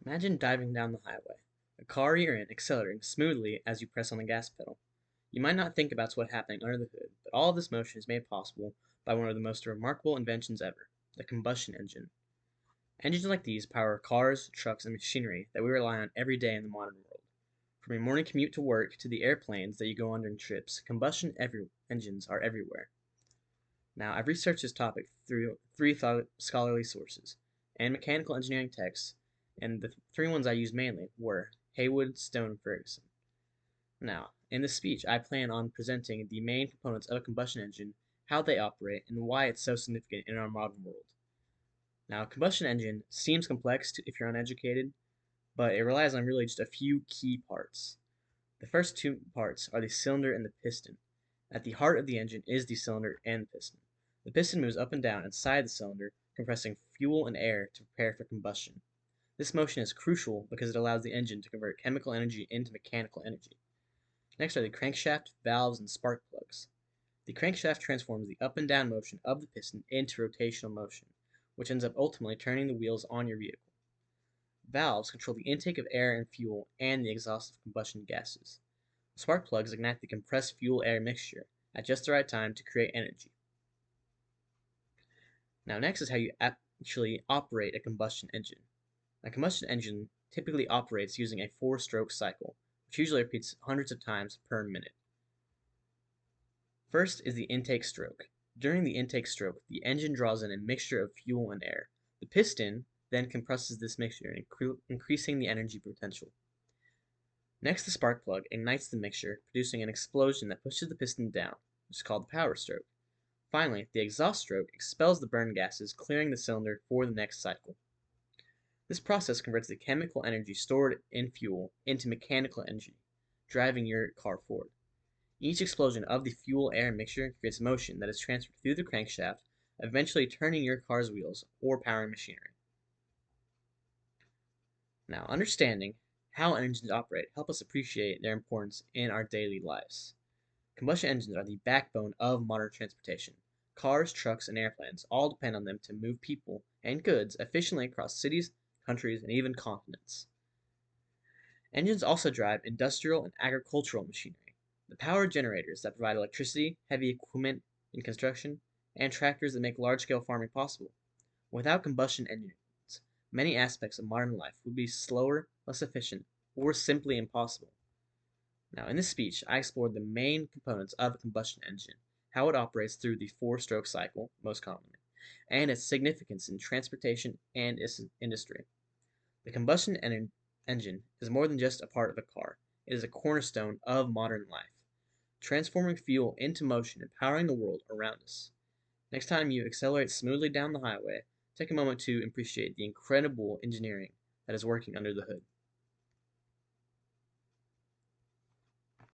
Imagine diving down the highway, a car you're in accelerating smoothly as you press on the gas pedal. You might not think about what's happening under the hood, but all of this motion is made possible by one of the most remarkable inventions ever, the combustion engine. Engines like these power cars, trucks, and machinery that we rely on every day in the modern world. From your morning commute to work to the airplanes that you go on during trips, engines are everywhere. Now, I've researched this topic through three scholarly sources and mechanical engineering texts, and the three ones I used mainly were Haywood, Stone, and Ferguson. Now, in this speech, I plan on presenting the main components of a combustion engine, how they operate, and why it's so significant in our modern world. Now, a combustion engine seems complex if you're uneducated, but it relies on really just a few key parts. The first two parts are the cylinder and the piston. At the heart of the engine is the cylinder and piston. The piston moves up and down inside the cylinder, compressing fuel and air to prepare for combustion. This motion is crucial because it allows the engine to convert chemical energy into mechanical energy. Next are the crankshaft, valves, and spark plugs. The crankshaft transforms the up and down motion of the piston into rotational motion, which ends up ultimately turning the wheels on your vehicle. Valves control the intake of air and fuel and the exhaust of combustion gases. Spark plugs ignite the compressed fuel-air mixture at just the right time to create energy. Now next is how you actually operate a combustion engine. A combustion engine typically operates using a 4-stroke cycle, which usually repeats hundreds of times per minute. First is the intake stroke. During the intake stroke, the engine draws in a mixture of fuel and air. The piston then compresses this mixture, increasing the energy potential. Next, the spark plug ignites the mixture, producing an explosion that pushes the piston down, which is called the power stroke. Finally, the exhaust stroke expels the burn gases, clearing the cylinder for the next cycle. This process converts the chemical energy stored in fuel into mechanical energy, driving your car forward. Each explosion of the fuel-air mixture creates motion that is transferred through the crankshaft, eventually turning your car's wheels or powering machinery. Now, understanding how engines operate help us appreciate their importance in our daily lives. Combustion engines are the backbone of modern transportation. Cars, trucks, and airplanes all depend on them to move people and goods efficiently across cities, countries, and even continents. Engines also drive industrial and agricultural machinery. The power generators that provide electricity, heavy equipment in construction, and tractors that make large-scale farming possible. Without combustion engines, many aspects of modern life would be slower, less efficient, or simply impossible. Now, in this speech, I explored the main components of a combustion engine, how it operates through the 4-stroke cycle, most commonly, and its significance in transportation and industry. The combustion engine is more than just a part of a car. It is a cornerstone of modern life, transforming fuel into motion and powering the world around us. Next time you accelerate smoothly down the highway, take a moment to appreciate the incredible engineering that is working under the hood.